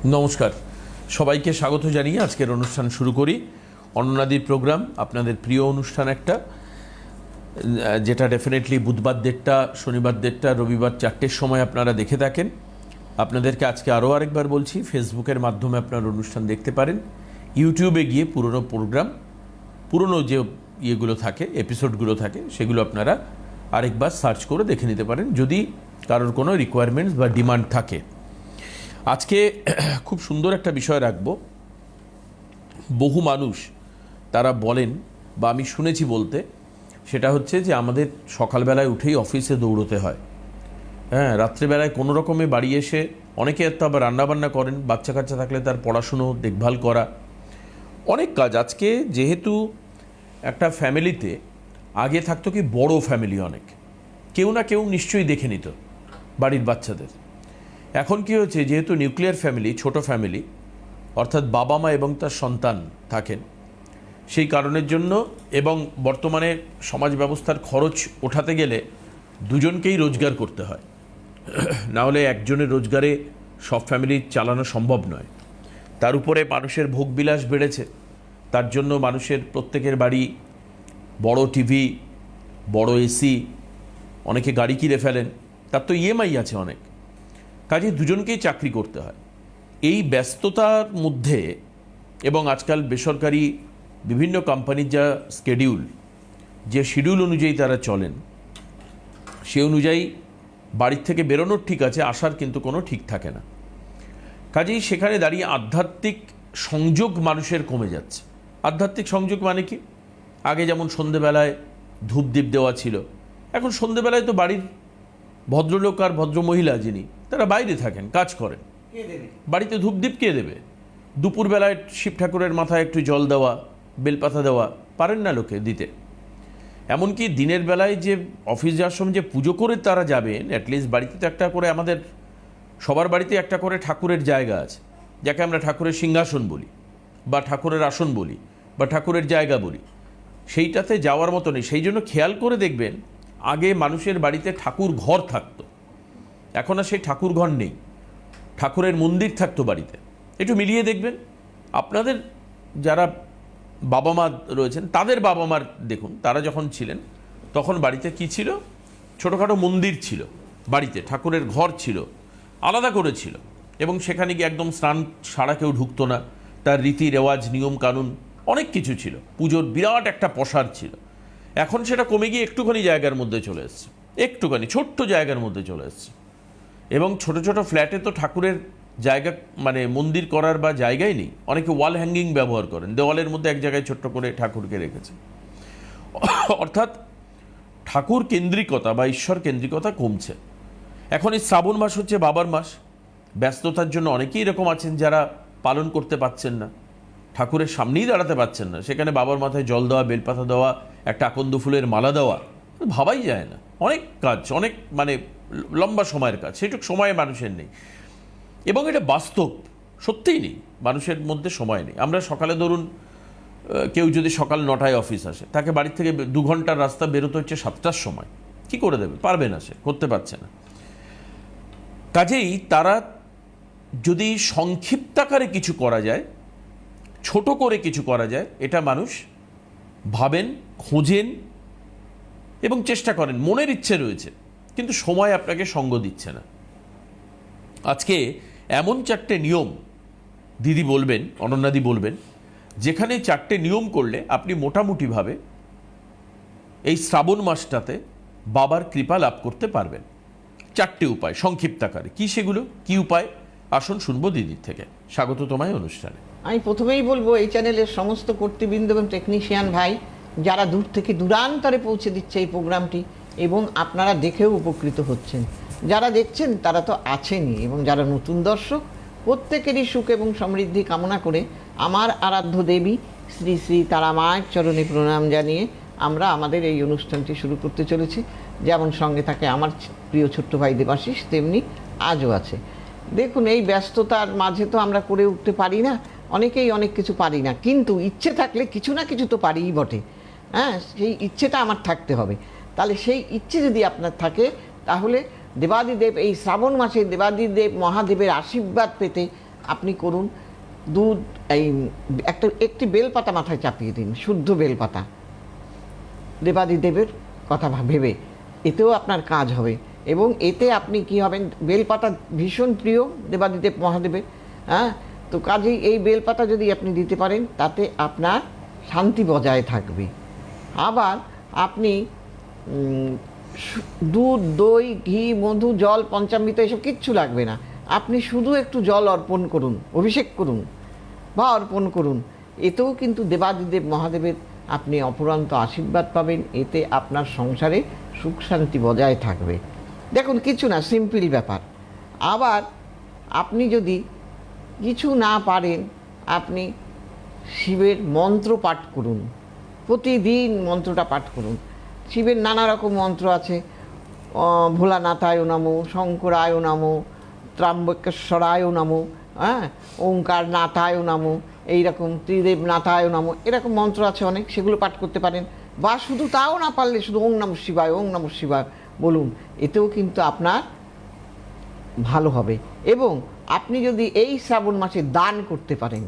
নমস্কার, সবাইকে স্বাগত জানিয়ে আজকের অনুষ্ঠান শুরু করি। অন্ননাদির প্রোগ্রাম, আপনাদের প্রিয় অনুষ্ঠান একটা, যেটা ডেফিনেটলি বুধবার 1:30, শনিবার 1:30, রবিবার 4টের সময় আপনারা দেখে থাকেন। আপনাদেরকে আজকে আরও আরেকবার বলছি, ফেসবুকের মাধ্যমে আপনার অনুষ্ঠান দেখতে পারেন। ইউটিউবে গিয়ে পুরনো প্রোগ্রাম, পুরনো যে ইয়েগুলো থাকে, এপিসোডগুলো থাকে, সেগুলো আপনারা আরেকবার সার্চ করে দেখে নিতে পারেন যদি কারোর কোনো রিকোয়ারমেন্টস বা ডিমান্ড থাকে। আজকে খুব সুন্দর একটা বিষয় রাখবো। বহু মানুষ তারা বলেন, বা আমি শুনেছি বলতে, সেটা হচ্ছে যে আমাদের সকালবেলায় উঠেই অফিসে দৌড়তে হয়। হ্যাঁ, রাত্রেবেলায় কোনো রকমে বাড়ি এসে অনেকে তো আবার রান্নাবান্না করেন, বাচ্চা কাচ্চা থাকলে তার পড়াশুনো দেখভাল করা, অনেক কাজ। আজকে যেহেতু একটা ফ্যামিলিতে আগে থাকতো কি বড় ফ্যামিলি, অনেক কেউ না কেউ নিশ্চয়ই দেখে নিত বাড়ির বাচ্চাদের। এখন কি হচ্ছে, যেহেতু নিউক্লিয়ার ফ্যামিলি, ছোট ফ্যামিলি, অর্থাৎ বাবা মা এবং তার সন্তান থাকেন, সেই কারণের জন্য এবং বর্তমানে সমাজ ব্যবস্থার খরচ ওঠাতে গেলে দুজনকেই রোজগার করতে হয়, না হলে একজনের রোজগারে সব ফ্যামিলি চালানো সম্ভব নয়। তার উপরে মানুষের ভোগবিলাস বেড়েছে, তার জন্য মানুষের প্রত্যেকের বাড়ি বড় টিভি, বড় এসি, অনেকে গাড়ি কিনে ফেলেন, তার তো ইএমআই আছে অনেক, কাজে দুজনকেই চাকরি করতে হয়। এই ব্যস্ততার মধ্যে এবং আজকাল বেসরকারি বিভিন্ন কোম্পানির যা স্কেডিউল, যে শিডিউল অনুযায়ী তারা চলেন, সে অনুযায়ী বাড়ির থেকে বেরোনোর ঠিক আছে, আসার কিন্তু কোনো ঠিক থাকে না। কাজেই সেখানে দাঁড়িয়ে আধ্যাত্মিক সংযোগ মানুষের কমে যাচ্ছে। আধ্যাত্মিক সংযোগ মানে কি? আগে যেমন সন্ধেবেলায় ধূপদীপ দেওয়া ছিল, এখন সন্ধেবেলায় তো বাড়ির ভদ্রলোক আর ভদ্রমহিলা যিনি, তারা বাইরে থাকেন, কাজ করেন, বাড়িতে ধূপদীপ কে দেবে? দুপুরবেলায় শিব ঠাকুরের মাথায় একটু জল দেওয়া, বেলপাতা দেওয়া পারেন না লোকে দিতে। এমনকি দিনের বেলায় যে অফিস যাওয়ার সময় যে পুজো করে তারা যাবেন, অ্যাটলিস্ট বাড়িতে তো একটা করে, আমাদের সবার বাড়িতে একটা করে ঠাকুরের জায়গা আছে, যাকে আমরা ঠাকুরের সিংহাসন বলি, বা ঠাকুরের আসন বলি, বা ঠাকুরের জায়গা বলি। সেইটাতে যাওয়ার মতো নেই। সেই জন্য খেয়াল করে দেখবেন, আগে মানুষের বাড়িতে ঠাকুর ঘর থাকতো, এখন আর সেই ঠাকুর ঘর নেই, ঠাকুরের মন্দির থাকতো বাড়িতে। একটু মিলিয়ে দেখবেন, আপনাদের যারা বাবা মা রয়েছেন, তাদের বাবা মার দেখুন, তারা যখন ছিলেন তখন বাড়িতে কি ছিল? ছোটোখাটো মন্দির ছিল, বাড়িতে ঠাকুরের ঘর ছিল, আলাদা করে ছিল, এবং সেখানে গিয়ে একদম স্নান সারা কেউ ঢুকতো না, তার রীতি রেওয়াজ, নিয়ম কানুন অনেক কিছু ছিল, পুজোর বিরাট একটা প্রসার ছিল। এখন সেটা কমে গিয়ে একটুখানি জায়গার মধ্যে চলে এসছে, একটুখানি ছোট্ট জায়গার মধ্যে চলে এসছে। এবং ছোট ছোট ফ্ল্যাটে তো ঠাকুরের জায়গা, মানে মন্দির করার বা জায়গাই নেই। অনেকে ওয়াল হ্যাঙ্গিং ব্যবহার করেন, দেওয়ালের মধ্যে এক জায়গায় ছোট্ট করে ঠাকুরকে রেখেছে। অর্থাৎ ঠাকুর কেন্দ্রিকতা বা ঈশ্বর কেন্দ্রিকতা কমছে। এখন এই শ্রাবণ মাস হচ্ছে বাবার মাস, ব্যস্ততার জন্য অনেকেই এরকম আছেন যারা পালন করতে পারছেন না, ঠাকুরের সামনেই দাঁড়াতে পারছেন না, সেখানে বাবার মাথায় জল দেওয়া, বেলপাতা দেওয়া, একটা আকন্দ ফুলের মালা দেওয়া, ভাবাই যায় না। অনেক কাজ, অনেক মানে লম্বা সময়ের কাজ, সেটুকু সময় মানুষের নেই। এবং এটা বাস্তব, সত্যিই নেই, মানুষের মধ্যে সময় নেই। আমরা সকালে ধরুন, কেউ যদি সকাল 9টায় অফিস আসে, তাকে বাড়ি থেকে 2 ঘন্টার রাস্তা বেরোতে হচ্ছে 7টার সময়, কি করে দেবে? পারবে না, সে করতে পারছে না। কাজেই তারা যদি সংক্ষিপ্ত আকারে কিছু করা যায়, ছোট করে কিছু করা যায়, এটা মানুষ ভাবেন, খোঁজেন এবং চেষ্টা করেন, মনের ইচ্ছে রয়েছে, কিন্তু সময় আপনাকে সঙ্গ দিচ্ছে না। আজকে এমন 4টে নিয়ম দিদি বলবেন, অনন্যাদি বলবেন, যেখানে 4টে নিয়ম করলে আপনি মোটামুটিভাবে এই শ্রাবণ মাসটাতে বাবার কৃপা লাভ করতে পারবেন। 4টে উপায় সংক্ষিপ্ত আকারে। কী সেগুলো, কী উপায়? আসুন শুনবো দিদির থেকে। স্বাগত তোমায় অনুষ্ঠানে। আমি প্রথমেই বলবো, এই চ্যানেলের সমস্ত কর্তৃবৃন্দ এবং টেকনিশিয়ান ভাই যারা দূর থেকে দূরান্তরে পৌঁছে দিচ্ছে এই প্রোগ্রামটি, এবং আপনারা দেখেও উপকৃত হচ্ছেন, যারা দেখছেন তারা তো আছেনই, এবং যারা নতুন দর্শক, প্রত্যেকেরই সুখ এবং সমৃদ্ধি কামনা করে আমার আরাধ্য দেবী শ্রী শ্রী তারা মায়ের চরণে প্রণাম জানিয়ে আমরা আমাদের এই অনুষ্ঠানটি শুরু করতে চলেছি। যেমন সঙ্গে থাকে আমার প্রিয় ছোট্ট ভাই দেবাশিস, তেমনি আজও আছে। দেখুন, এই ব্যস্ততার মাঝে তো আমরা করে উঠতে পারি না, অনেকেই অনেক কিছু পারি না, কিন্তু ইচ্ছে থাকলে কিছু না কিছু তো পারিই বটে। হ্যাঁ, সেই ইচ্ছেটা আমার থাকতে হবে। তাহলে সেই ইচ্ছে যদি আপনার থাকে, তাহলে দেবাদিদেব এই শ্রাবণ মাসে দেবাদিদেব মহাদেবের আশীর্বাদ পেতে আপনি করুন, দুধ এই একটি বেলপাতা মাথায় চাপিয়ে দিন, শুদ্ধ বেলপাতা, দেবাদিদেবের কথা ভেবে, এতেও আপনার কাজ হবে। এবং এতে আপনি কি হবেন, বেলপাতা ভীষণ প্রিয় দেবাদিদেব মহাদেবের, হ্যাঁ, তো কাজেই এই বেলপাতা যদি আপনি দিতে পারেন তাতে আপনার শান্তি বজায় থাকবে। আবার আপনি দুধ, দই, ঘি, মধু, জল, পঞ্চামৃত এসব কিচ্ছু লাগবে না, আপনি শুধু একটু জল অর্পণ করুন, অভিষেক করুন বা অর্পণ করুন, এতেও কিন্তু দেবাদিদেব মহাদেবের আপনি অপরন্ত আশীর্বাদ পাবেন। এতে আপনার সংসারে সুখ শান্তি বজায় থাকবে। দেখুন, কিছু না, সিম্পল ব্যাপার। আবার আপনি যদি কিছু না পারেন, আপনি শিবের মন্ত্র পাঠ করুন, প্রতিদিন মন্ত্রটা পাঠ করুন। শিবের নানা রকম মন্ত্র আছে, ভোলানাথায় নমো, শঙ্করায় নমো, ত্র্যম্বকেশ্বরায় নমো, হ্যাঁ, ওঙ্কার নাথায় নমো, এইরকম ত্রিদেব নাথায় নমো, এরকম মন্ত্র আছে অনেক, সেগুলো পাঠ করতে পারেন। বা শুধু তাও না পারলে শুধু ওং নমঃ শিবায়, ওং নমঃ শিবায় বলুন, এতেও কিন্তু আপনার ভালো হবে। এবং আপনি যদি এই শ্রাবণ মাসে দান করতে পারেন,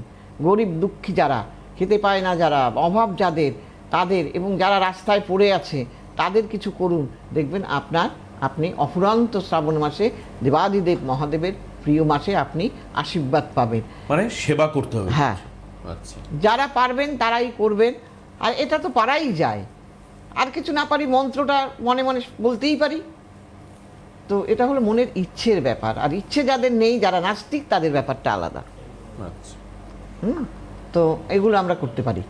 গরিব দুঃখী যারা, খেতে পায় না যারা, অভাব যাদের, তাদের, এবং যারা রাস্তায় পড়ে আছে তাদের কিছু করুন, দেখবেন আপনি অফুরন্ত শ্রাবণ মাসে দেবাদিদেব মহাদেবের প্রিয় মাসে আপনি আশীর্বাদ পাবেন। মানে সেবা করতে হবে। হ্যাঁ, আচ্ছা, যারা পারবেন তারাই করবেন। আর এটা তো পারাই যায়, আর কিছু না পারি মন্ত্রটা মনে মনে বলতেই পারি। তো এটা হলো মনের ইচ্ছের ব্যাপার, আর ইচ্ছে যাদের নেই, যারা নাস্তিক, তাদের ব্যাপারটা আলাদা। আচ্ছা। তো এগুলো আমরা করতে পারি।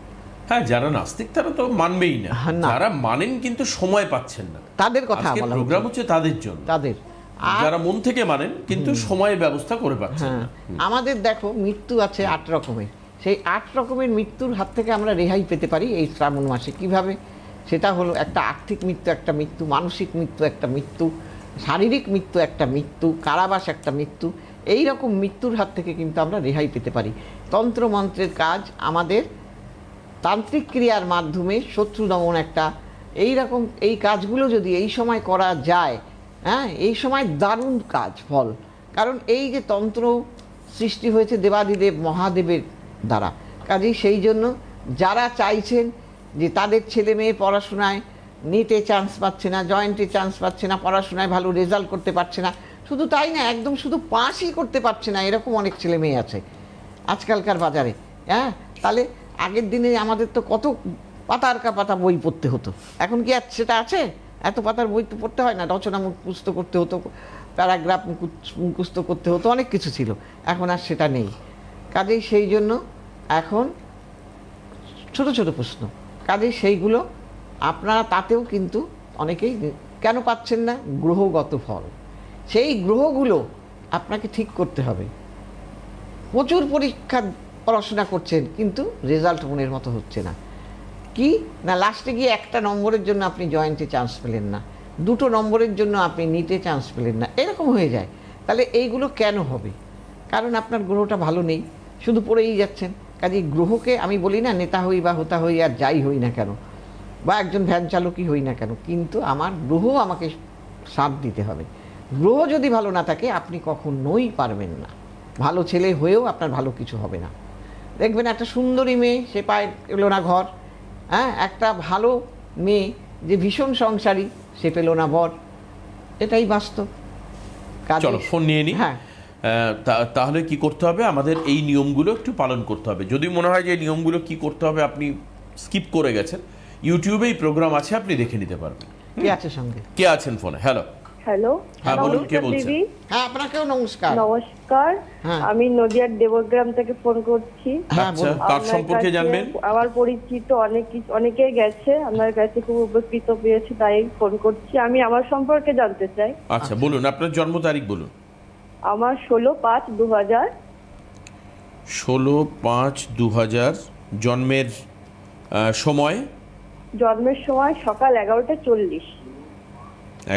হ্যাঁ, যারা নাস্তিক তারা তো মানবেই না, হ্যাঁ, না। যারা মানেন কিন্তু সময় পাচ্ছেন না, তাদের কথা আজকের বলা প্রোগ্রাম হচ্ছে তাদের জন্য, তাদের। আর যারা মন থেকে মানেন কিন্তু সময় ব্যবস্থা করে পাচ্ছেন হ্যাঁ, না। আমাদের দেখো মৃত্যু আছে 8 রকমের, সেই 8 রকমের মৃত্যুর হাত থেকে আমরা রেহাই পেতে পারি এই শ্রাবণ মাসে। কিভাবে? সেটা হলো, একটা আর্থিক মৃত্যু একটা মৃত্যু, মানসিক মৃত্যু একটা মৃত্যু, শারীরিক মৃত্যু একটা মৃত্যু, কারাবাস একটা মৃত্যু। এই রকম মৃত্যুর হাত থেকে কিন্তু আমরা রেহাই পেতে পারি। তন্ত্রমন্ত্রের কাজ আমাদের তান্ত্রিক ক্রিয়ার মাধ্যমে শত্রু দমন একটা, এই রকম এই কাজগুলো যদি এই সময় করা যায়, হ্যাঁ, এই সময় দারুণ কাজ ফল। কারণ এই যে তন্ত্র সৃষ্টি হয়েছে দেবাদিদেব মহাদেবের দ্বারা, কাজেই সেই জন্য যারা চাইছেন যে তাদের ছেলে মেয়ে পড়াশোনায় নিটে চান্স পাচ্ছে না, জয়েন্টে চান্স পাচ্ছে না, পড়াশোনায় ভালো রেজাল্ট করতে পারছে না, শুধু তাই না, একদম শুধু পাসই করতে পারছে না, এরকম অনেক ছেলে মেয়ে আছে আজকালকার বাজারে। হ্যাঁ, তাহলে আগের দিনে আমাদের তো কত পাতার কা পাতা বই পড়তে হতো, এখন কি আর সেটা আছে? এত পাতার বই তো পড়তে হয় না, রচনা মুখস্থ করতে হতো, প্যারাগ্রাফ মুখস্থ করতে হতো, অনেক কিছু ছিল, এখন আর সেটা নেই। কাজেই সেই জন্য এখন ছোট ছোট প্রশ্ন, কাজেই সেইগুলো আপনারা তাতেও কিন্তু অনেকেই কেন পাচ্ছেন না, গ্রহগত ফল। সেই গ্রহগুলো আপনাকে ঠিক করতে হবে। প্রচুর পরীক্ষা পড়াশোনা করছেন কিন্তু রেজাল্ট মনের মতো হচ্ছে না, কি না, লাস্টে গিয়ে একটা নম্বরের জন্য আপনি জয়েন্টে চান্স পেলেন না, 2 নম্বরের জন্য আপনি নিটে চান্স পেলেন না, এরকম হয়ে যায়। তাহলে এইগুলো কেন হবে? কারণ আপনার গ্রহটা ভালো নেই, শুধু পড়েই যাচ্ছেন। কাজেই গ্রহকে আমি বলি না, নেতা হই বা হোতা হই আর যাই হই না কেন, বা একজন ভ্যান চালকই হই না কেন, কিন্তু আমার গ্রহ আমাকে সাথ দিতে হবে। গ্রহ যদি ভালো না থাকে আপনি কখনোই পারবেন না, ভালো ছেলে হয়েও আপনার ভালো কিছু হবে না। দেখবেন একটা সুন্দরী মেয়ে, সে পায় পেল না ঘর, হ্যাঁ, একটা ভালো মেয়ে যে ভীষণ সংসারী, সে পেল না বর, এটাই বাস্তব। চলো ফোন নিয়ে নি। হ্যাঁ, তাহলে কি করতে হবে, আমাদের এই নিয়মগুলো একটু পালন করতে হবে। যদি মনে হয় যে এই নিয়মগুলো কি করতে হবে আপনি স্কিপ করে গেছেন, ইউটিউবে এই প্রোগ্রাম আছে, আপনি দেখে নিতে পারবেন। কে আছে সঙ্গে? কে আছেন ফোনে? হ্যালো। হ্যালো, হ্যাঁ, বলুন, কে নমস্কার বলছেন? দিদি। হ্যাঁ, আপনাকেও নমস্কার। নমস্কার, হ্যাঁ। আমি নদিয়ার দেবগ্রাম থেকে ফোন করছি। হ্যাঁ, আচ্ছা, বলুন। কার আপনার সম্পর্কে কাছে জানবেন? আমার পরিচিত অনেকেই গেছে, আমার কাছে খুব উপকৃত পেয়েছি, তাই ফোন করছি। আমি আমার সম্পর্কে জানতে চাই। আচ্ছা, বলুন আপনার জন্ম তারিখ বলুন। আমার 16/5/2000। 16/5/2000। জন্মের সময়? জন্মের সময় সকাল 11:40।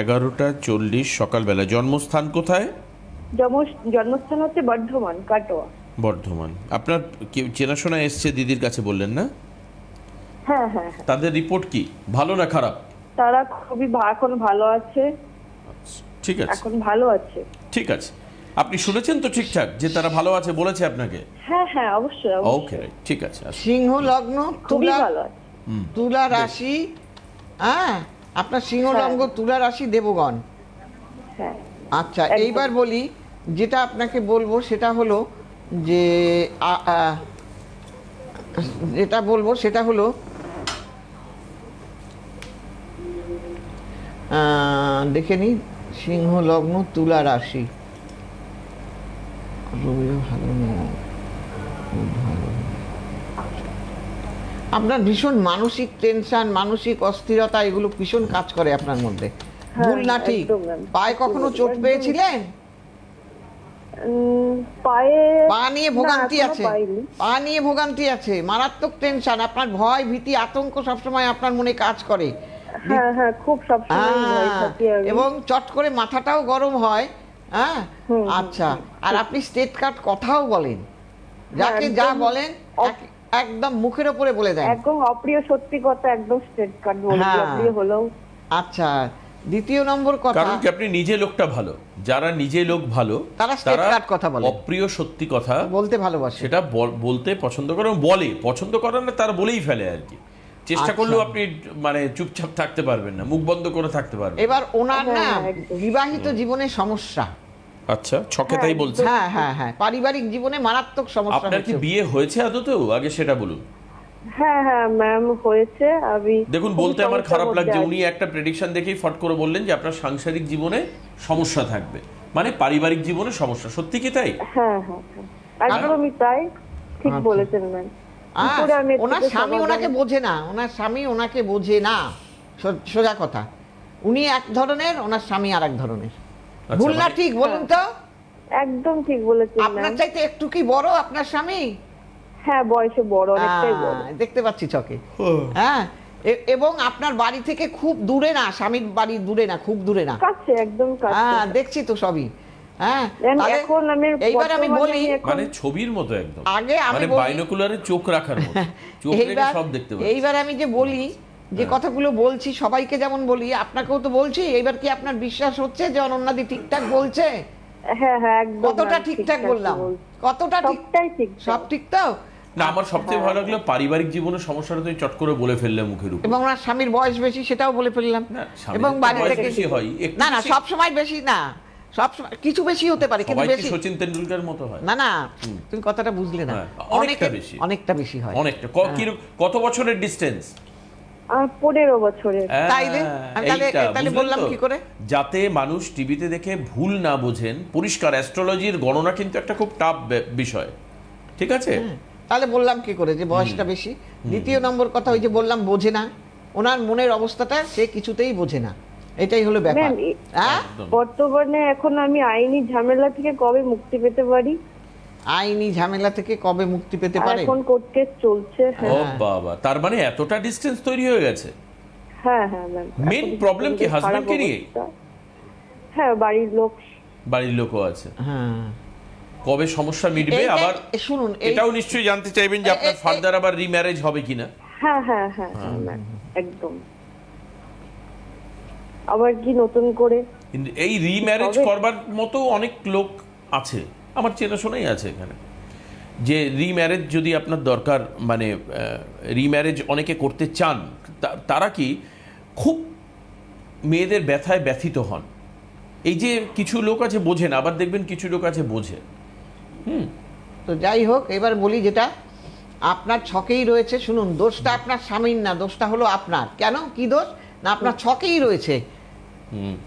11:40 সকালবেলা। জন্মস্থান কোথায়? জন্মস্থান হচ্ছে বর্ধমান, কাটোয়া। বর্ধমান। আপনার চেনাশোনা এসছে দিদির কাছে বললেন না? হ্যাঁ হ্যাঁ হ্যাঁ। তাদের রিপোর্ট কি, ভালো না খারাপ? তারা খুবই এখন ভালো আছে। ঠিক আছে, এখন ভালো আছে। ঠিক আছে। আপনি শুনেছেন তো ঠিকঠাক যে তারা ভালো আছে বলেছে আপনাকে? হ্যাঁ হ্যাঁ অবশ্যই ওকে, অবশ্যই রাইট, ঠিক আছে, আসুন। সিংহ লগ্ন, খুবই তুলা, ভালো আছে। তুলা রাশি, হ্যাঁ আপনার সিংহ হ্যাঁ। লগ্ন, তুলা রাশি, দেবগণ। হ্যাঁ আচ্ছা, একদম। এইবার বলি, যেটা আপনাকে বলবো সেটা হলো যে যেটা বলবো সেটা হলো দেখে নিই, সিংহ লগ্ন, তুলা রাশি, রবিও ভালো নেই, খুব ভালো। আপনার ভীষণ মানসিক টেনশন, মানসিক অস্থিরতা, এগুলো ভীষণ কাজ করে আপনার মধ্যে। হ্যাঁ, ভুল না ঠিক? একদম, ম্যাম। পায়ে কখনো চোট একদম। পেয়েছিলেন? পায়ে পা নিয়ে না, ভোগান্তি এখনো আছে, পাইনি। পা নিয়ে ভোগান্তি আছে, মারাত্মক টেনশন, আপনার ভয়, ভীতি, আতঙ্ক সবসময় আপনার মনে কাজ করে। হ্যাঁ হ্যাঁ খুব সবসময় ভয় থাকি আমি। এবং চট করে মাথাটাও গরম হয়। হ্যাঁ, হুম, আচ্ছা, আর আপনি স্টেট কার্ড কথাও বলেন, যাকে একদম। যা বলেন একদম মুখের ওপরে বলে দেন। একদম অপ্রিয় সত্যি কথা, একদম স্ট্রেট কাট বলছি, হ্যাঁ। অপ্রিয় হলেও। আচ্ছা, দ্বিতীয় নম্বর কথা, কারণ কি আপনি নিজে লোকটা ভালো, যারা নিজে লোক ভালো তারা straight cut কথা বলে। অপ্রিয় সত্যি কথা বলতে ভালোবাসে। সেটা বলতে পছন্দ করে, এবং বলে, পছন্দ করেন না তারা বলেই ফেলে আর কি। চেষ্টা আচ্ছা। করলেও আপনি মানে চুপচাপ থাকতে পারবেন না, মুখ বন্ধ করে থাকতে পারবেন। এবার ওনার না হ্যাঁ, একদম। বিবাহিত জীবনে সমস্যা। আচ্ছা, ছকে তাই বলছে। হ্যাঁ হ্যাঁ হ্যাঁ, পারিবারিক জীবনে মারাত্মক সমস্যা আপনার কি হচ্ছে। বিয়ে হয়েছে আদতেও? আগে সেটা বলুন। হ্যাঁ হ্যাঁ ম্যাম হয়েছে। আমি দেখুন, খুব বলতে আমার সমস্যার খারাপ মধ্যে লাগছে, আছি। উনি একটা প্রেডিকশন দেখেই ফট করে বললেন যে আপনার সাংসারিক জীবনে সমস্যা থাকবে, মানে পারিবারিক জীবনে সমস্যা। সত্যি কি তাই? হ্যাঁ হ্যাঁ হ্যাঁ, একদমই তাই, ঠিক আচ্ছা। বলেছেন ম্যাম। কি আহ, করে আমি এর ওনার থেকে স্বামী সমাধান- ওনাকে বোঝে না, ওনার স্বামী ওনাকে বোঝে না, সোজা কথা। উনি এক ধরনের, ওনার স্বামী আর এক ধরনের। আচ্ছা, ভুল না মানে- ঠিক বলুন তো? একদম ঠিক বলেছেন আপনার ম্যাম। চাইতে একটু কি বড় আপনার স্বামী? হ্যাঁ বয়সে বড়, অনেকটাই বড়। দেখতে পাচ্ছি চকে। হ্যাঁ, এবং আপনার বাড়ি থেকে খুব দূরে না, স্বামীর বাড়ি দূরে না, খুব দূরে না। কাছে, একদম কাছে। হ্যাঁ, দেখছি তো সবই। হ্যাঁ, ম্যাম, তাহলে এখন আমি এইবার আমি বর্তমানে বলি, আমি এখন- মানে ছবির মতো একদম, আগে আমি মানে বলি- বাইনোকুলারে চোখ রাখার মতো, চোখ রেখে এইবার সব দেখতে পাচ্ছি। এইবার আমি যে বলি, যে কথাগুলো বলছি সবাইকে যেমন বলি, আপনাকেও তো বলছি। এইবার কি আপনার বিশ্বাস হচ্ছে যে অনন্যাদি ঠিকঠাক বলছে? হ্যাঁ হ্যাঁ একদম কতটা ম্যাম, ঠিকঠাক ঠিকঠাকই বললাম? বলছি। কতটা ঠিক? সবটাই ঠিক। সব ঠিক তো? না, আমার সবচেয়ে ভালো লাগলো পারিবারিক জীবনের সমস্যাটা তুমি চট করে বলে ফেললে মুখের উপর। এবং ওনার স্বামীর বয়স বেশি, সেটাও বলে ফেললাম। না, স্বামীর এবং তো বাড়ি বয়স থেকে বেশি হয়, একটু না না, বেশি। সব সময় বেশি না, সব সময় কিছু বেশি হতে পারে, কিন্তু সবাই কি বেশি সচিন তেন্ডুলকার মতো হয়? না। না, তুমি কথাটা বুঝলে না। হ্যাঁ, অনেকটা বেশি। অনেকটা বেশি হয়। অনেকটা কত বছরের ডিস্টেন্স? আর 15 বছরের। তাই রে? আমি তাহলে বললাম কি করে? যাতে মানুষ টিভিতে দেখে ভুল না বোঝেন, পরিষ্কার অ্যাস্ট্রোলজির গণনা কিন্তু একটা খুব টাফ বিষয়, ঠিক আছে? তাহলে বললাম কি করে যে বয়সটা বেশি? দ্বিতীয় নম্বর কথা, ওই যে বললাম বোঝে না, ওনার মনের অবস্থাটা সে কিছুতেই বোঝে না, এটাই হলো ব্যাপার। ম্যাম, হ্যাঁ, একদম। বর্তমানে এখন আমি আইনি ঝামেলা থেকে কবে মুক্তি পেতে পারি? আইনি ঝামেলা থেকে কবে মুক্তি পেতে পারে? এখন কোর্ট কেস চলছে। ও হ্যাঁ বাবা, তার মানে এতটা ডিস্টেন্স তৈরি হয়ে গেছে। হ্যাঁ হ্যাঁ ম্যাম। মেন এখন প্রবলেম কি খারাপ হাজবেন্ডকে নিয়ে? অবস্থা। হ্যাঁ, বাড়ির লোক। বাড়ির লোকও আছে। হ্যাঁ, কবে সমস্যা মিটবে? এইটা- আবার শুনুন, এটাও নিশ্চয়ই জানতে চাইবেন যে আপনার ফার্দার আবার রিম্যারেজ হবে কিনা। হ্যাঁ হ্যাঁ হ্যাঁ হ্যাঁ ম্যাম, একদম। আবার কি নতুন করে? কিন্তু এই রিম্যারেজ হবে? করবার মতো অনেক লোক আছে, আমার চেনাশোনাই আছে এখানে, যে রিম্যারেজ যদি আপনার দরকার, মানে রিম্যারেজ অনেকে করতে চান, তারা কি খুব মেয়েদের ব্যথায় ব্যথিত হন। এই যে কিছু লোক আছে বোঝে না, আবার দেখবেন কিছু লোক আছে বোঝে। তো যাই হোক, এবার বলি যেটা আপনার ছকেই রয়েছে। শুনুন, দোষটা আপনার স্বামীর না, দোষটা হলো আপনার। কেন, কি দোষ? না, আপনার ছকেই রয়েছে,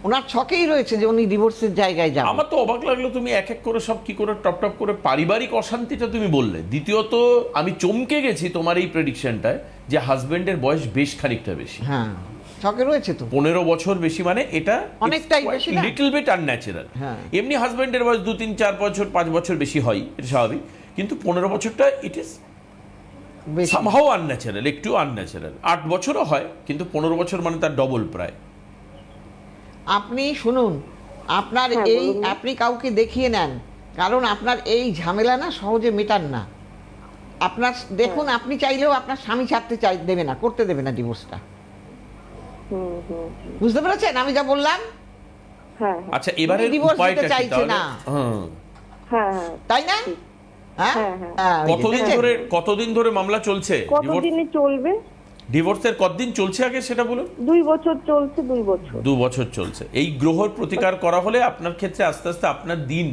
ওনার ছকেই রয়েছে যে উনি ডিভোর্সের জায়গায় যাবেন। আমার তো অবাক লাগলো তুমি এক এক করে সব কি করে টপ টপ করে পারিবারিক অশান্তিটা তুমি বললে। দ্বিতীয়ত আমি চমকে গেছি তোমার এই প্রেডিকশনটায় যে হাজবেন্ডের বয়স বেশ খানিকটা বেশি। হ্যাঁ, ছকে রয়েছে তো। 15 বছর বেশি, মানে এটা অনেকটাই বেশি না? Little bit unnatural. হ্যাঁ। এমনি হাজবেন্ডের বয়স 2 3 4 বছর 5 বছর বেশি হয়, এটা স্বাভাবিক, কিন্তু 15 বছরটা ইট ইজ বেশি। সামহাউ আনন্যাচারাল, একটু আনন্যাচারাল। 8 বছরও হয়, কিন্তু 15 বছর মানে তার ডবল প্রায়। আপনি শুনুন, আপনার হ্যাঁ, এই, বলুন। আপনি কাউকে দেখিয়ে নেন, কারণ আপনার এই ঝামেলা না সহজে মেটান না। আপনার দেখুন, আপনি চাইলেও আপনার স্বামী ছাড়তে দেবে না, করতে দেবে না ডিভোর্সটা। হুম হুম। বুঝতে পেরেছেন আমি যা বললাম? হ্যাঁ আচ্ছা, এবারে উনি divorce উপায়টা দিতে কি চাইছে তাহলে? না। হ্যাঁ, হ্যাঁ হ্যাঁ তাই না? হ্যাঁ হ্যাঁ, হ্যাঁ। হ্যাঁ, ওই যে দেখেছেন? কতদিন ধরে মামলা চলছে? কতদিনে চলবে? ডিভোর্সের কতদিন চলছে আগে সেটা বলুন। 2 বছর চলছে, 2 বছর। 2 বছর চলছে। এই গ্রহর প্রতিকার করা হলে আপনার ক্ষেত্রে আস্তে আস্তে আপনার দিন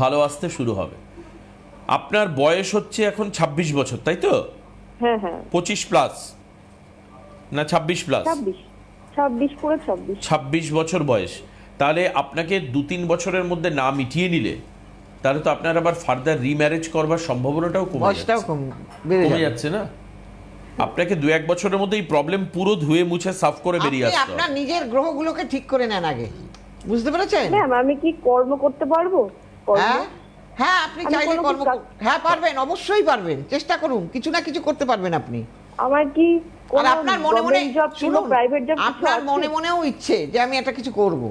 ভালো আসতে শুরু হবে। আপনার বয়স হচ্ছে এখন 26 বছর, তাই তো? হ্যাঁ হ্যাঁ 25 প্লাস না 26 প্লাস? 26 করে 26। 26 বছর বয়স। তাহলে আপনাকে 2-3 বছরের মধ্যে না মিটিয়ে নিলে তাহলে তো আপনার আবার ফার্দার রিম্যারেজ করবার সম্ভাবনাটাও বয়সটাও বেড়ে কমে যাবে। যাচ্ছে না? আপনাকে 2-1 বছরের মধ্যে এই প্রবলেম পুরো ধুয়ে মুছে সাফ করে বেরিয়ে আপনি আসতে আপনার হবে। নিজের গ্রহগুলোকে ঠিক করে নেন আগে, বুঝতে পেরেছেন? ম্যাম আমি কি কর্ম করতে পারবো? কর্ম? হ্যাঁ হ্যাঁ, আপনি আমি চাইলে কোনো কর্ম কাজ- হ্যাঁ পারবেন, অবশ্যই পারবেন, চেষ্টা করুন, কিছু না কিছু করতে পারবেন আপনি। আমার কি আর কোনো আপনার মনে মনে জব শুনুন, কিংবা প্রাইভেট জব আপনার মনে মনেও ইচ্ছে যে আমি একটা কিছু করব।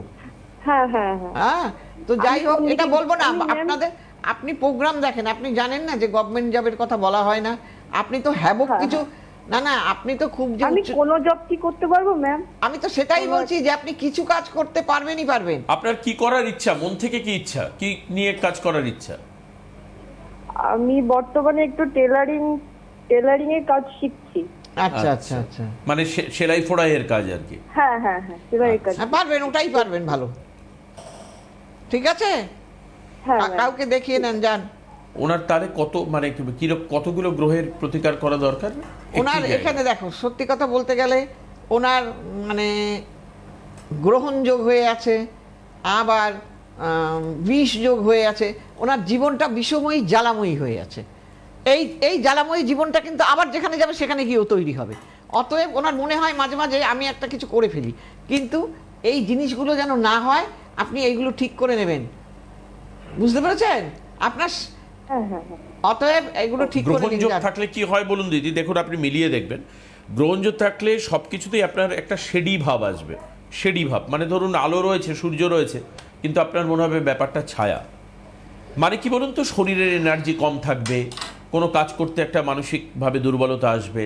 হ্যাঁ হ্যাঁ হ্যাঁ হ্যাঁ, তো যাই হোক, আমি এটা বলবো না আমি ম্যাম- আপনাদের। আপনি প্রোগ্রাম দেখেন, আপনি জানেন না যে গভর্নমেন্ট জবের কথা বলা হয় না। আপনি তো হ্যাবক হ্যাঁ, কিছু না না, আপনি তো খুব যে আমি কোনো জব কি করতে পারবো ম্যাম? আমি তো সেটাই বলছি যে আপনি কিছু কাজ করতে পারবেনই পারবেন। আপনার কি করার ইচ্ছা, মন থেকে কি ইচ্ছা, কি নিয়ে কাজ করার ইচ্ছা? আমি বর্তমানে একটু টেলারিং এর কাজ শিখছি। আচ্ছা আচ্ছা আচ্ছা, মানে সেলাই ফোড়াইয়ের কাজ আর কি। হ্যাঁ হ্যাঁ হ্যাঁ সেলাই কাজ। হ্যাঁ পারবেন, ওটাই পারবেন ভালো। ঠিক আছে, হ্যাঁ ম্যাম। কাউকে দেখিয়ে নেন, যান। ওনার তাহলে কত মানে কতগুলো গ্রহের প্রতিকার করা দরকার? ওনার একটি এখানে জায়গায়। দেখো, সত্যি কথা বলতে গেলে ওনার মানে গ্রহণ যোগ হয়ে আছে, আবার বিষ যোগ হয়ে আছে। ওনার জীবনটা বিষময়ী জ্বালাময়ী হয়ে আছে। এই জ্বালাময়ী জীবনটা কিন্তু আবার যেখানে যাবে সেখানে গিয়েও তৈরি হবে। অতএব ওনার মনে হয় মাঝে মাঝে আমি একটা কিছু করে ফেলি, কিন্তু এই জিনিসগুলো যেন না হয়, আপনি এইগুলো ঠিক করে নেবেন, বুঝতে পেরেছেন? আপনার হ্যাঁ হ্যাঁ হ্যাঁ অতএব এগুলো ঠিক করে নিন, গ্রহণযোগ যান। থাকলে কি হয় বলুন দিদি, দেখুন আপনি মিলিয়ে দেখবেন। গ্রহণযোগ থাকলে সবকিছুতেই আপনার একটা শেডি ভাব আসবে। শেডি ভাব মানে ধরুন আলো রয়েছে, সূর্য রয়েছে, কিন্তু আপনার মনে হবে ব্যাপারটা ছায়া। মানে কি বলুন তো, শরীরের এনার্জি কম থাকবে, কোনো কাজ করতে একটা মানসিকভাবে দুর্বলতা আসবে,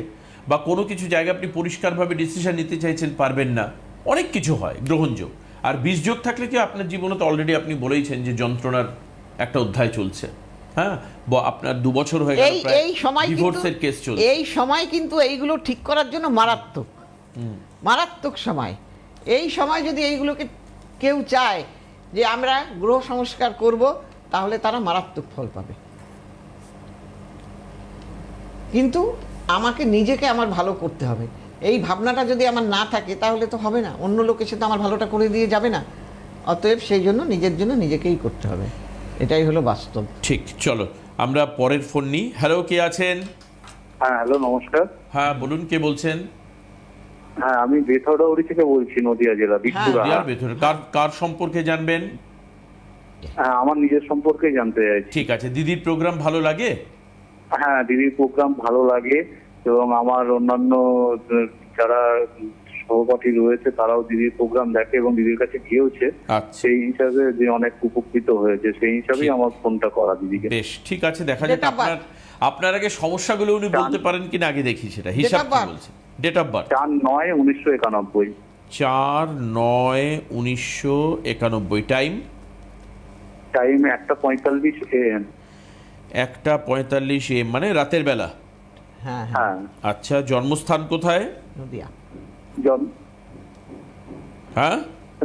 বা কোনো কিছু জায়গায় আপনি পরিষ্কারভাবে ডিসিশন নিতে চাইছেন, পারবেন না, অনেক কিছু হয় গ্রহণযোগ। আর বীজযোগ থাকলে কি আপনার জীবনে তো অলরেডি আপনি বলেইছেন যে যন্ত্রণার একটা অধ্যায় চলছে। হ্যাঁ, আপনার 2 বছর হয়ে গেল এই সময় কিন্তু ডিভোর্সের কেস চলছে। এই সময় কিন্তু এইগুলো ঠিক করার জন্য মারাত্মক মারাত্মক সময়। এই সময় যদি এইগুলোকে কেউ চায় যে আমরা গ্রহ সংস্কার করব, তাহলে তারা মারাত্মক ফল পাবে। কিন্তু আমাকে নিজেকে আমার ভালো করতে হবে। এই ভাবনাটা যদি আমার না থাকে তাহলে তো হবে না, অন্য লোক এসে তো আমার ভালোটা করে দিয়ে যাবে না। অতএব সেই জন্য নিজের জন্য নিজেকেই করতে হবে, এটাই হলো বাস্তব। ঠিক, চলো আমরা পরের ফোন নিই। হ্যালো, কে আছেন? হ্যাঁ হ্যালো, নমস্কার। হ্যাঁ বলুন, কে বলছেন? হ্যাঁ আমি বেথরডাউরি থেকে বলছি, নদিয়া জেলা বিষ্ণুরা। নদিয়ার ভেতরে কার সম্পর্কে জানবেন? হ্যাঁ আমার নিজের সম্পর্কে জানতে চাইছি। ঠিক আছে, দিদির প্রোগ্রাম ভালো লাগে? হ্যাঁ দিদির প্রোগ্রাম ভালো লাগে, এবং আমার অন্যান্য যারা সহপাঠী রয়েছে তারাও দিদির প্রোগ্রাম দেখে এবং দিদির কাছে গিয়েওছে। আচ্ছা, সেই হিসাবে যে অনেক উপকৃত হয়েছে, সেই হিসাবেই ঠিক। আমার ফোনটা করা দিদিকে। বেশ, ঠিক আছে, দেখা যাক Date of birth? আপনার আগে সমস্যাগুলো উনি বলতে পারেন কিনা আগে দেখি, সেটা হিসাব of কি birth? বলছে। Date of birth 4/9/1991। 4/9/1991। Time? Time 1:45 AM। 1:45 AM, মানে রাতের বেলা। হ্যাঁ হ্যাঁ, হ্যাঁ আচ্ছা, জন্মস্থান কোথায়? নদিয়া। হ্যাঁ,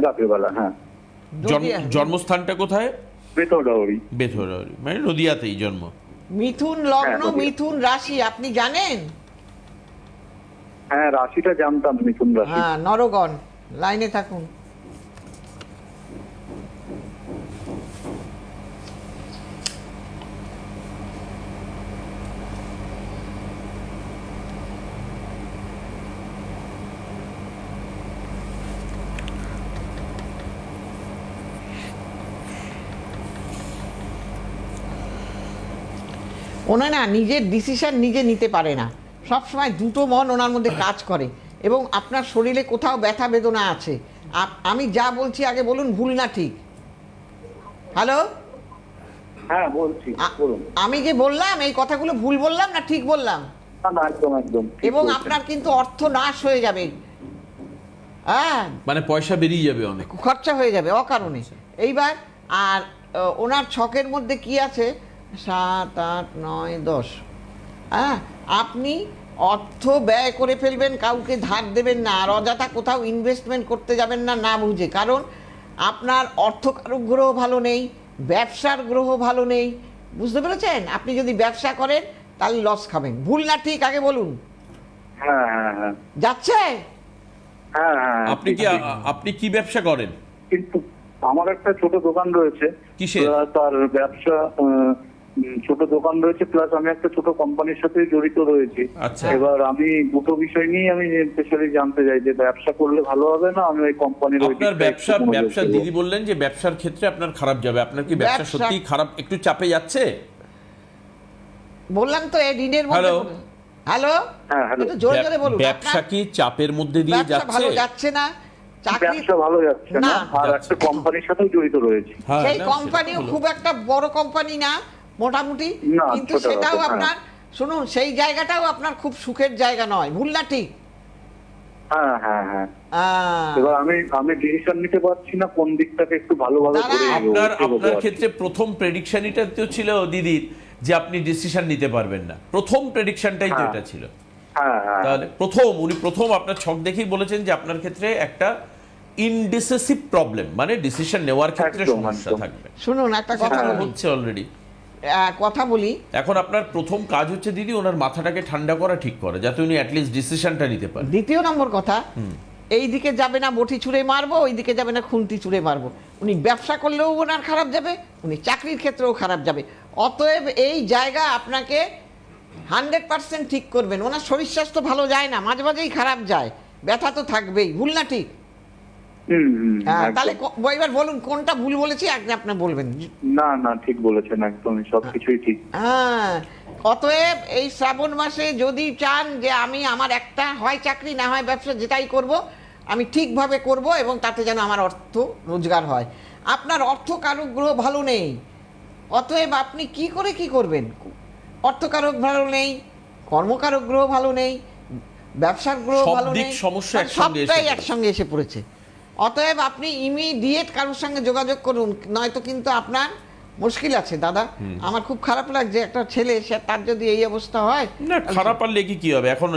রাতের বেলা। হ্যাঁ নদিয়া। জন্মস্থানটা কোথায়? বেথরডাউরি। বেথুরাউড়ি, মানে নদিয়াতেই জন্ম। মিথুন লগ্ন, হ্যাঁ, নদিয়া। মিথুন রাশি, আপনি জানেন? হ্যাঁ রাশিটা জানতাম, মিথুন রাশি। হ্যাঁ, নরগণ। লাইনে থাকুন। ওনা না নিজের ডিসিশন নিজে নিতে পারে না, সবসময় দুটো মন ওনার মধ্যে কাজ করে, এবং আপনার শরীরে কোথাও ব্যথা বেদনা আছে। আমি যা বলছি আগে বলুন, ভুল না ঠিক? হ্যালো, হ্যাঁ বলছি, বলুন। আমি যে বললাম এই কথাগুলো ভুল বললাম না ঠিক বললাম? না না, একদম একদম ঠিক এবং বলছেন। আপনার কিন্তু অর্থ নাশ হয়ে যাবে, হ্যাঁ, মানে পয়সা বেরিয়ে যাবে অনেক। খরচা হয়ে যাবে অকারণে। এইবার আর ওনার ছকের মধ্যে কি আছে 7, 8, 9, 10। হ্যাঁ, আপনি অর্থ ব্যয় করে ফেলবেন, কাউকে ধার দেবেন না, আর অযথা কোথাও ইনভেস্টমেন্ট করতে যাবেন না না বুঝে, কারণ আপনার অর্থকারক গ্রহ ভালো নেই, ব্যবসার গ্রহ ভালো নেই, বুঝতে পেরেছেন? আপনি যদি ব্যবসা করেন তাহলে লস খাবেন। ভুল না ঠিক আগে বলুন। হ্যাঁ হ্যাঁ হ্যাঁ যাচ্ছে? হ্যাঁ হ্যাঁ আপনি কি ব্যবসা করেন? কিন্তু আমার একটা ছোট দোকান রয়েছে। কিসের? তার ব্যবসা ছোট দোকান রয়েছে, প্লাস আমি একটা ছোট কোম্পানির সাথে জড়িত রয়েছি। আচ্ছা। এবার আমি দুটো বিষয় নিয়ে আমি স্পেশালি জানতে চাই যে ব্যবসা করলে ভালো হবে না আমি ওই কোম্পানির আপনার ব্যবসা দিদি বললেন যে ব্যবসার ক্ষেত্রে আপনার খারাপ যাবে, আপনার কি ব্যবসা সত্যি খারাপ, একটু চাপে যাচ্ছে? বললাম তো এই ঋণের মধ্যে। হ্যালো, হ্যাঁ হ্যালো, একটু জোরে জোরে বলুন। ব্যবসা কি চাপের মধ্যে দিয়ে ব্যবসা ভালো যাচ্ছে? যাচ্ছে না, চাকরি ব্যবসা ভালো যাচ্ছে না, আর একটা কোম্পানির সাথেও জড়িত রয়েছে। হ্যাঁ, সেই না, কোম্পানিও সেটা হলো। খুব একটা বড় কোম্পানি না, মোটামুটি, না, কিন্তু ছোট সেটাও রকম, আপনার, শুনুন, সেই জায়গাটাও আপনার খুব সুখের জায়গা নয়। ভুল না ঠিক? হ্যাঁ হ্যাঁ হ্যাঁ। আহ, এবার আমি ডিসিশন নিতে পারছি না কোন দিকটাকে একটু ভালোভাবে করে আপনার ক্ষেত্রে প্রথম প্রেডিকশনটা তো ছিল দিদির যে আপনি ডিসিশন নিতে পারবেন না, প্রথম প্রেডিকশনটাই তো হ্যাঁ। এটা ছিল। হ্যাঁ হ্যাঁ তাহলে উনি প্রথম আপনার ছক দেখেই বলেছেন যে আপনার ক্ষেত্রে একটা ইনডিসিসিভ প্রবলেম, মানে ডিসিশন নেওয়ার ক্ষেত্রে একদম, সমস্যা একদম। থাকবে। শুনুন একটা কথা বলি, হচ্ছে অলরেডি। কথা বলি। এখন আপনার প্রথম কাজ হচ্ছে দিদি ওনার মাথাটাকে ঠান্ডা করা, ঠিক করা, যাতে উনি অ্যাটলিস্ট ডিসিশনটা নিতে পারেন। দ্বিতীয় নম্বর কথা, এই দিকে যাবে না বটি ছুঁড়ে মারবো, ওই দিকে যাবে না খুন্তি ছুঁড়ে মারবো। উনি ব্যবসা করলেও ওনার খারাপ যাবে, উনি চাকরির ক্ষেত্রেও খারাপ যাবে। অতএব এই জায়গা আপনাকে 100% ঠিক করবেন। ওনার শরীর স্বাস্থ্য ভালো যায় না, মাঝে মাঝেই খারাপ যায়, ব্যথা তো থাকবেই। ভুল না ঠিক? হ্যাঁ, তাহলে এবার বলুন কোনটা ভুল বলেছি, আগে আপনি বলবেন। না না, ঠিক বলেছেন, একদমই সবকিছুই ঠিক। হ্যাঁ, অতএব এই শ্রাবণ মাসে যদি চান যে আমি আমার একটা হয় চাকরি না হয় ব্যবসা, যেটাই করব আমি ঠিকভাবে করব এবং তাতে যেন আমার অর্থ রোজগার হয়। আপনার অর্থকারক গ্রহ ভালো নেই, অতএব আপনি কি করে কি করবেন? অর্থকারক ভালো নেই, কর্মকারক গ্রহ ভালো নেই, ব্যবসার গ্রহ সব ভালো দিক নেই, সমস্যা একসঙ্গে এসে সবটাই পড়েছে। একসঙ্গে এসে পড়েছে। অতএব আপনি ইমিডিয়েট কারোর সঙ্গে যোগাযোগ করুন, নয়তো কিন্তু আপনার মুশকিল আছে দাদা। আমার খুব খারাপ লাগছে, একটা ছেলে, তার যদি এই অবস্থা হয়। না, খারাপ পারলে কি হবে? এখন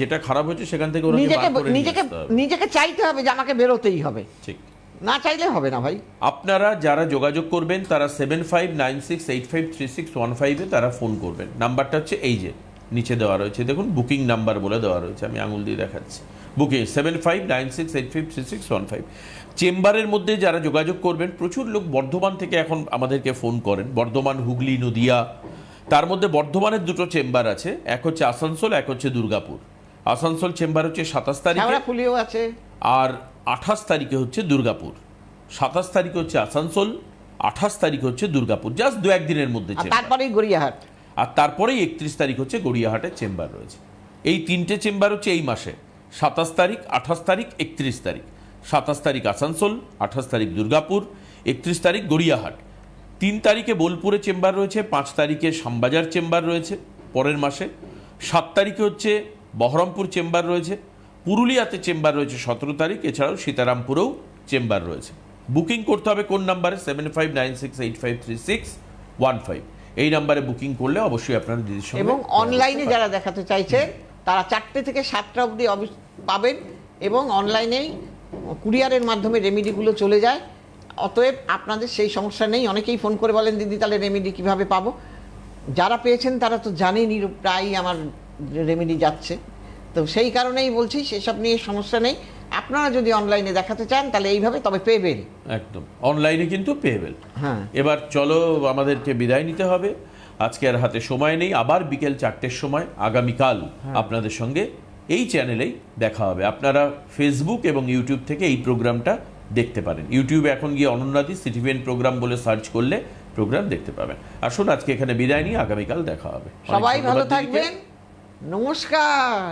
যেটা খারাপ হচ্ছে সেখান থেকে ওনাকে বার করে নিয়ে আসতে হবে। নিজেকে চাইতে হবে যে আমাকে বেরোতেই হবে, ঠিক না চাইলে হবে না ভাই। আপনারা যারা যোগাযোগ করবেন তারা 7596853615 তারা ফোন করবেন। নাম্বারটা হচ্ছে এই যে নিচে দেওয়া রয়েছে, দেখুন বুকিং নাম্বার বলে দেওয়া রয়েছে, আমি আঙুল দিয়ে দেখাচ্ছি। বুকিং 7596853615। চেম্বারের মধ্যে যারা যোগাযোগ করবেন, প্রচুর লোক বর্ধমান থেকে এখন আমাদেরকে ফোন করেন, বর্ধমান, হুগলি, নদিয়া। তার মধ্যে বর্ধমানের দুটো চেম্বার আছে, এক হচ্ছে আসানসোল, এক হচ্ছে দুর্গাপুর। আসানসোল চেম্বার হচ্ছে 27 তারিখে, ফুলিও আছে, আর 28 তারিখে হচ্ছে দুর্গাপুর। 27 তারিখে হচ্ছে আসানসোল, 28 তারিখে হচ্ছে দুর্গাপুর, জাস্ট 2-1 দিনের মধ্যে চেম্বার। তারপরেই গড়িয়াহাট, আর তারপরেই 31 তারিখ হচ্ছে গড়িয়াহাটের চেম্বার রয়েছে। এই তিনটে চেম্বার হচ্ছে এই মাসে, 27 তারিখ, 28 তারিখ, 31 তারিখ। 27 তারিখ আসানসোল, 28 তারিখ দুর্গাপুর, 31 তারিখ গড়িয়াহাট। 3 তারিখে বোলপুরে চেম্বার রয়েছে, 5 তারিখে শ্যামবাজার চেম্বার রয়েছে পরের মাসে, 7 তারিখে হচ্ছে বহরমপুর চেম্বার রয়েছে, পুরুলিয়াতে চেম্বার রয়েছে 17 তারিখ, এছাড়াও সীতারামপুরেও চেম্বার রয়েছে। বুকিং করতে হবে কোন নাম্বারে? 7596853615। এই নাম্বারে বুকিং করলে অবশ্যই আপনারা দিদির সঙ্গে। এবং অনলাইনে যারা দেখাতে চাইছেন তারা 4টে থেকে 7টা অবধি পাবেন, এবং অনলাইনেই কুরিয়ারের মাধ্যমে রেমিডিগুলো চলে যায়। অতএব আপনাদের সেই সমস্যা নেই। অনেকেই ফোন করে বলেন দিদি তাহলে রেমিডি কিভাবে পাবো? যারা পেয়েছেন তারা তো জানেনই প্রায় আমার রেমিডি যাচ্ছে, তো সেই কারণেই বলছি সেসব নিয়ে সমস্যা নেই। আপনারা যদি অনলাইনে দেখাতে চান তাহলে এইভাবে, তবে পেবেল, একদম অনলাইনে কিন্তু পেবেল। হ্যাঁ, এবার চলো আমাদেরকে বিদায় নিতে হবে, আজকে আর হাতে সময় নেই। আবার বিকেল 4টের সময় আগামীকাল আপনাদের সঙ্গে এই চ্যানেলেই দেখা হবে। আপনারা ফেসবুক এবং ইউটিউব থেকে এই প্রোগ্রামটা দেখতে পারেন। ইউটিউবে এখন গিয়ে অনন্যাদি সিটিভিএন প্রোগ্রাম বলে সার্চ করলে প্রোগ্রাম দেখতে পাবেন। আসুন আজকে এখানে বিদায় নিয়ে আগামীকাল দেখা হবে। সবাই অনেক ভালো ধন্যবাদ দিদিকে। থাকবেন, নমস্কার।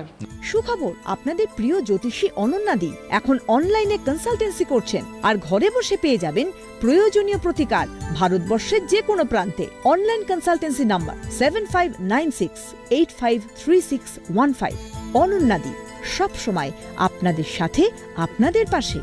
সুখবর, আপনাদের প্রিয় জ্যোতিষী অনন্যাদি এখন অনলাইনে কনসালটেন্সি করছেন, আর ঘরে বসে পেয়ে যাবেন প্রয়োজনীয় প্রতিকার ভারতবর্ষের যে কোনো প্রান্তে। Online consultancy number 7596853615। অনন্যাদি, সব সময় আপনাদের সাথে, আপনাদের পাশে।